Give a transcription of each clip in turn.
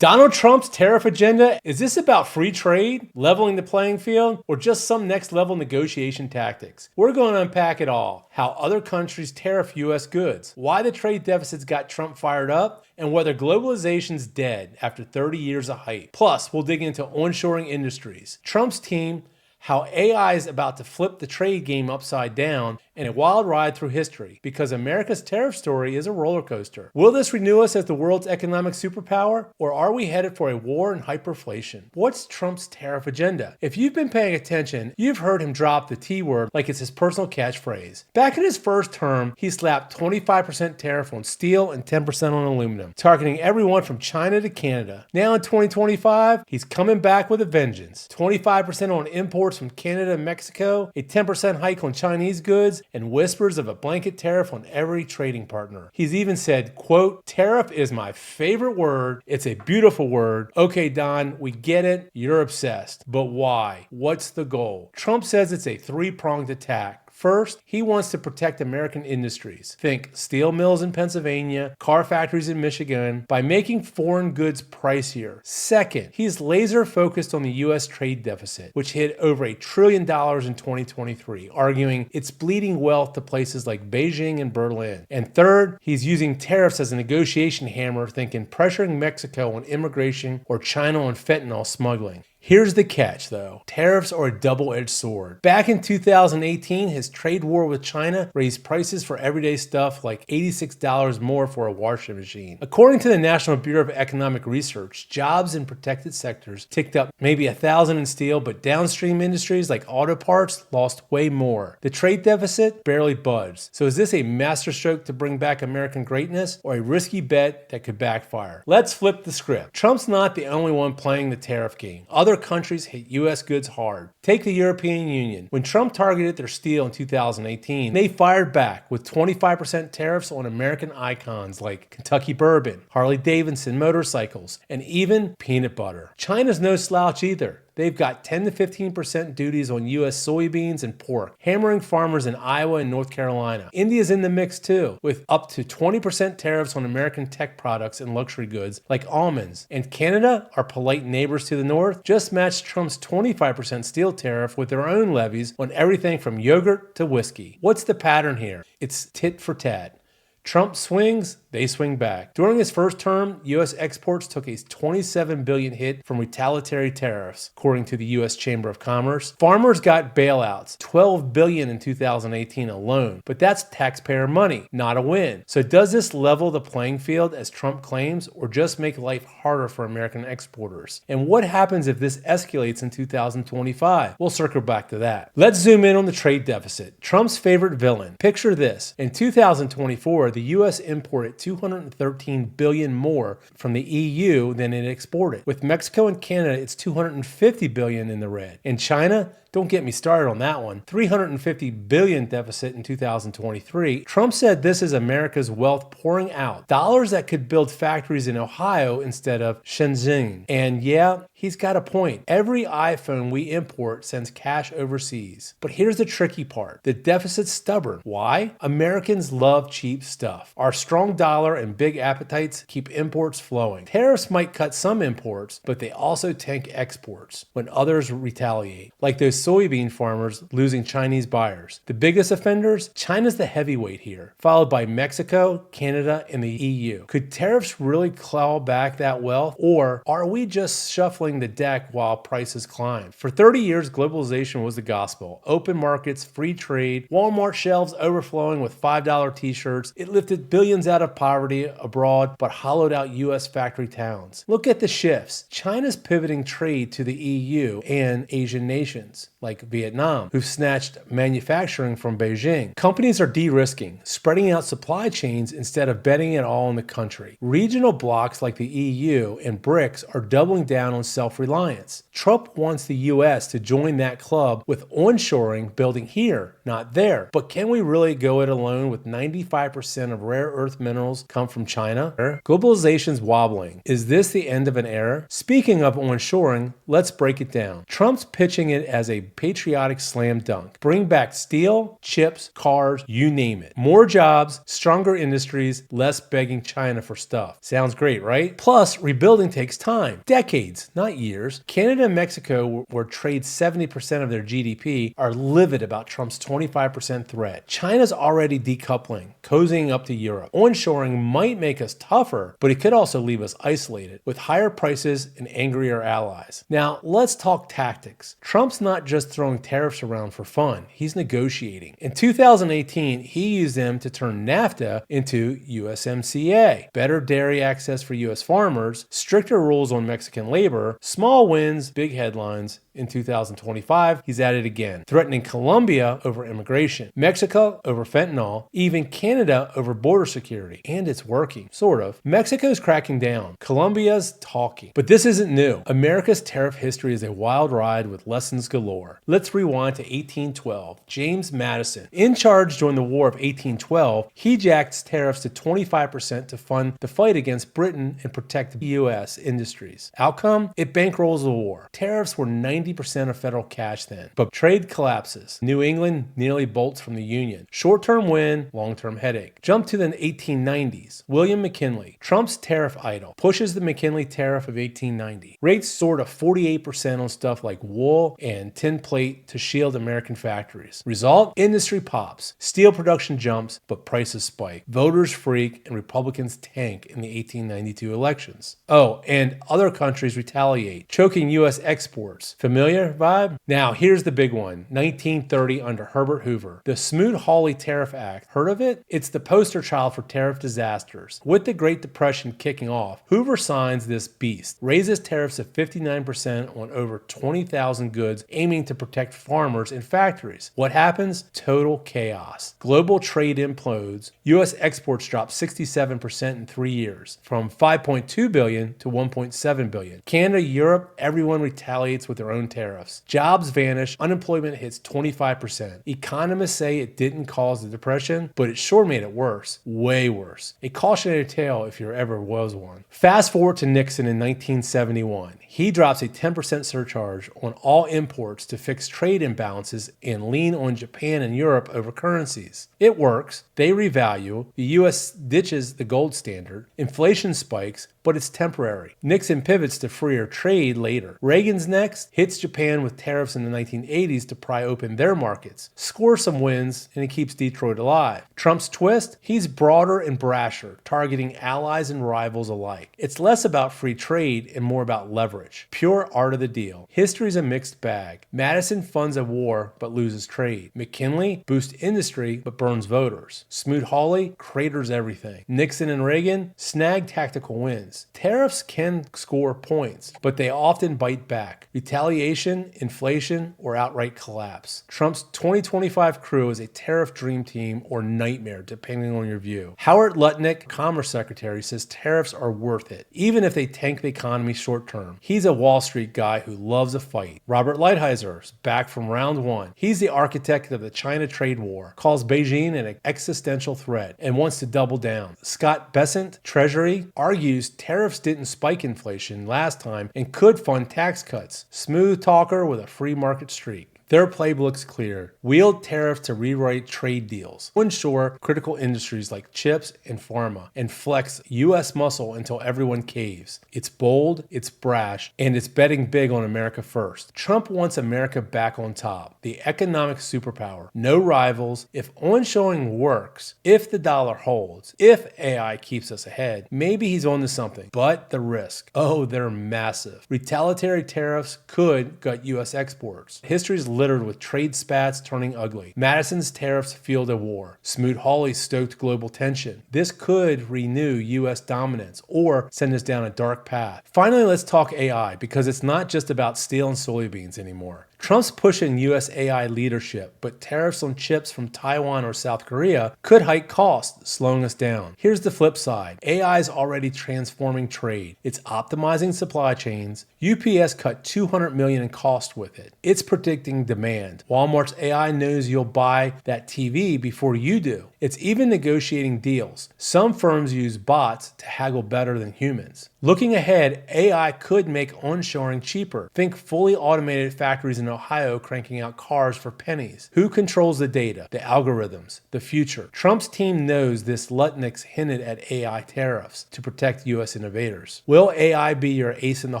Donald Trump's tariff agenda, is this about free trade, leveling the playing field, or just some next level negotiation tactics? We're going to unpack it all. How other countries tariff U.S. goods, why the trade deficits got Trump fired up, and whether globalization's dead after 30 years of hype. Plus, we'll dig into onshoring industries, Trump's team, how AI is about to flip the trade game upside down, and a wild ride through history, because America's tariff story is a roller coaster. Will this renew us as the world's economic superpower, or are we headed for a war and hyperinflation? What's Trump's tariff agenda? If you've been paying attention, you've heard him drop the T word like it's his personal catchphrase. Back in his first term, he slapped 25% tariff on steel and 10% on aluminum, targeting everyone from China to Canada. Now in 2025, he's coming back with a vengeance. 25% on imports from Canada and Mexico, a 10% hike on Chinese goods, and whispers of a blanket tariff on every trading partner. He's even said, quote, "Tariff is my favorite word. It's a beautiful word. Okay, Don, we get it. You're obsessed. But why? What's the goal?" Trump says it's a three-pronged attack. First, he wants to protect American industries. Think steel mills in Pennsylvania, car factories in Michigan, by making foreign goods pricier. Second, he's laser focused on the U.S. trade deficit, which hit over $1 trillion in 2023, arguing it's bleeding wealth to places like Beijing and Berlin. And third, he's using tariffs as a negotiation hammer, thinking pressuring Mexico on immigration or China on fentanyl smuggling. Here's the catch, though. Tariffs are a double-edged sword. Back in 2018, his trade war with China raised prices for everyday stuff like $86 more for a washing machine. According to the National Bureau of Economic Research, jobs in protected sectors ticked up maybe 1,000 in steel, but downstream industries like auto parts lost way more. The trade deficit barely budged. So is this a masterstroke to bring back American greatness, or a risky bet that could backfire? Let's flip the script. Trump's not the only one playing the tariff game. Other countries hit U.S. goods hard. Take the European Union. When Trump targeted their steel in 2018, they fired back with 25% tariffs on American icons like Kentucky bourbon, Harley-Davidson motorcycles, and even peanut butter. China's no slouch either. They've got 10 to 15% duties on U.S. soybeans and pork, hammering farmers in Iowa and North Carolina. India's in the mix too, with up to 20% tariffs on American tech products and luxury goods like almonds. And Canada, our polite neighbors to the north, just matched Trump's 25% steel tariff with their own levies on everything from yogurt to whiskey. What's the pattern here? It's tit for tat. Trump swings, they swing back. During his first term, U.S. exports took a $27 billion hit from retaliatory tariffs, according to the U.S. Chamber of Commerce. Farmers got bailouts, $12 billion in 2018 alone, but that's taxpayer money, not a win. So does this level the playing field, as Trump claims, or just make life harder for American exporters? And what happens if this escalates in 2025? We'll circle back to that. Let's zoom in on the trade deficit, Trump's favorite villain. Picture this. In 2024, the U.S. imported $213 billion more from the EU than it exported. With Mexico and Canada, it's $250 billion in the red. And China, don't get me started on that one. $350 billion deficit in 2023. Trump said this is America's wealth pouring out. Dollars that could build factories in Ohio instead of Shenzhen. And yeah, he's got a point. Every iPhone we import sends cash overseas. But here's the tricky part. The deficit's stubborn. Why? Americans love cheap stuff. Our strong dollar and big appetites keep imports flowing. Tariffs might cut some imports, but they also tank exports when others retaliate. Like those soybean farmers losing Chinese buyers. The biggest offenders? China's the heavyweight here, followed by Mexico, Canada, and the EU. Could tariffs really claw back that wealth, or are we just shuffling the deck while prices climb? For 30 years, globalization was the gospel. Open markets, free trade, Walmart shelves overflowing with $5 t-shirts. It lifted billions out of poverty abroad, but hollowed out U.S. factory towns. Look at the shifts. China's pivoting trade to the EU and Asian nations like Vietnam, who've snatched manufacturing from Beijing. Companies are de-risking, spreading out supply chains instead of betting it all on the country. Regional blocs like the EU and BRICS are doubling down on self-reliance. Trump wants the U.S. to join that club with onshoring, building here, not there. But can we really go it alone with 95% of rare earth minerals come from China? Globalization's wobbling. Is this the end of an era? Speaking of onshoring, let's break it down. Trump's pitching it as a big, patriotic slam dunk. Bring back steel, chips, cars, you name it. More jobs, stronger industries, less begging China for stuff. Sounds great, right? Plus, rebuilding takes time. Decades, not years. Canada and Mexico, where trade 70% of their GDP, are livid about Trump's 25% threat. China's already decoupling, cozying up to Europe. Onshoring might make us tougher, but it could also leave us isolated, with higher prices and angrier allies. Now, let's talk tactics. Trump's not just throwing tariffs around for fun, he's negotiating. In 2018, he used them to turn NAFTA into USMCA. Better dairy access for US farmers, stricter rules on Mexican labor, small wins, big headlines. In 2025, he's at it again, threatening Colombia over immigration, Mexico over fentanyl, even Canada over border security. And it's working, sort of. Mexico's cracking down. Colombia's talking. But this isn't new. America's tariff history is a wild ride with lessons galore. Let's rewind to 1812. James Madison. In charge during the War of 1812, he jacks tariffs to 25% to fund the fight against Britain and protect U.S. industries. Outcome? It bankrolls the war. Tariffs were 90% of federal cash then. But trade collapses. New England nearly bolts from the Union. Short-term win, long-term headache. Jump to the 1890s. William McKinley, Trump's tariff idol, pushes the McKinley tariff of 1890. Rates soar to 48% on stuff like wool and tin plate to shield American factories. Result? Industry pops. Steel production jumps, but prices spike. Voters freak and Republicans tank in the 1892 elections. Oh, and other countries retaliate, choking U.S. exports. Familiar vibe? Now, here's the big one. 1930 under Herbert Hoover. The Smoot-Hawley Tariff Act. Heard of it? It's the poster child for tariff disasters. With the Great Depression kicking off, Hoover signs this beast, raises tariffs of 59% on over 20,000 goods, aiming to protect farmers and factories. What happens? Total chaos. Global trade implodes. U.S. exports drop 67% in 3 years, from $5.2 billion to $1.7 billion. Canada, Europe, everyone retaliates with their own tariffs. Jobs vanish, unemployment hits 25%. Economists say it didn't cause the depression, but it sure made it worse. Way worse. A cautionary tale if there ever was one. Fast forward to Nixon in 1971. He drops a 10% surcharge on all imports to fix trade imbalances and lean on Japan and Europe over currencies. It works. They revalue. The U.S. ditches the gold standard. Inflation spikes, but it's temporary. Nixon pivots to freer trade later. Reagan's next, hits Japan with tariffs in the 1980s to pry open their markets. Scores some wins, and he keeps Detroit alive. Trump's twist? He's broader and brasher, targeting allies and rivals alike. It's less about free trade and more about leverage. Pure art of the deal. History's a mixed bag. Madison funds a war, but loses trade. McKinley boosts industry, but burns voters. Smoot-Hawley craters everything. Nixon and Reagan snag tactical wins. Tariffs can score points, but they often bite back. Retaliation, inflation, or outright collapse. Trump's 2025 crew is a tariff dream team or nightmare, depending on your view. Howard Lutnick, Commerce Secretary, says tariffs are worth it, even if they tank the economy short term. He's a Wall Street guy who loves a fight. Robert Lighthizer, back from round one. He's the architect of the China trade war, calls Beijing an existential threat, and wants to double down. Scott Bessent, Treasury, argues tariffs didn't spike inflation last time and could fund tax cuts. Smooth talker with a free market streak. Their playbook's clear. Wield tariffs to rewrite trade deals. Onshore critical industries like chips and pharma, and flex U.S. muscle until everyone caves. It's bold, it's brash, and it's betting big on America first. Trump wants America back on top. The economic superpower. No rivals. If onshoring works, if the dollar holds, if AI keeps us ahead, maybe he's on to something. But the risk. Oh, they're massive. Retaliatory tariffs could gut U.S. exports. History's littered with trade spats turning ugly. Madison's tariffs fueled a war. Smoot-Hawley stoked global tension. This could renew U.S. dominance or send us down a dark path. Finally, let's talk AI, because it's not just about steel and soybeans anymore. Trump's pushing U.S. AI leadership, but tariffs on chips from Taiwan or South Korea could hike costs, slowing us down. Here's the flip side. AI is already transforming trade. It's optimizing supply chains. UPS cut $200 million in cost with it. It's predicting demand. Walmart's AI knows you'll buy that TV before you do. It's even negotiating deals. Some firms use bots to haggle better than humans. Looking ahead, AI could make onshoring cheaper. Think fully automated factories in Ohio cranking out cars for pennies. Who controls the data, the algorithms, the future? Trump's team knows this. Lutnick's hinted at AI tariffs to protect U.S. innovators. Will AI be your ace in the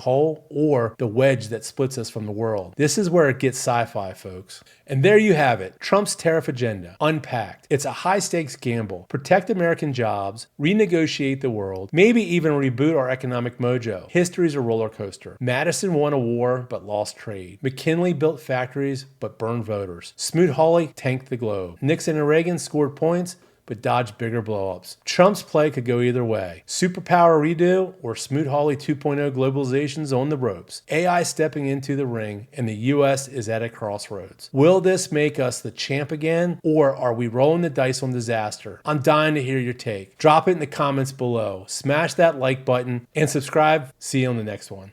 hole or the wedge that splits us from the world? This is where it gets sci-fi, folks. And there you have it, Trump's tariff agenda, unpacked. It's a high-stakes gamble. Protect American jobs, renegotiate the world, maybe even reboot our economic mojo. History's a roller coaster. Madison won a war but lost trade. McKinley built factories but burned voters. Smoot-Hawley tanked the globe. Nixon and Reagan scored points but dodged bigger blowups. Trump's play could go either way. Superpower redo or Smoot-Hawley 2.0 globalization's on the ropes. AI stepping into the ring and the U.S. is at a crossroads. Will this make us the champ again or are we rolling the dice on disaster? I'm dying to hear your take. Drop it in the comments below. Smash that like button and subscribe. See you on the next one.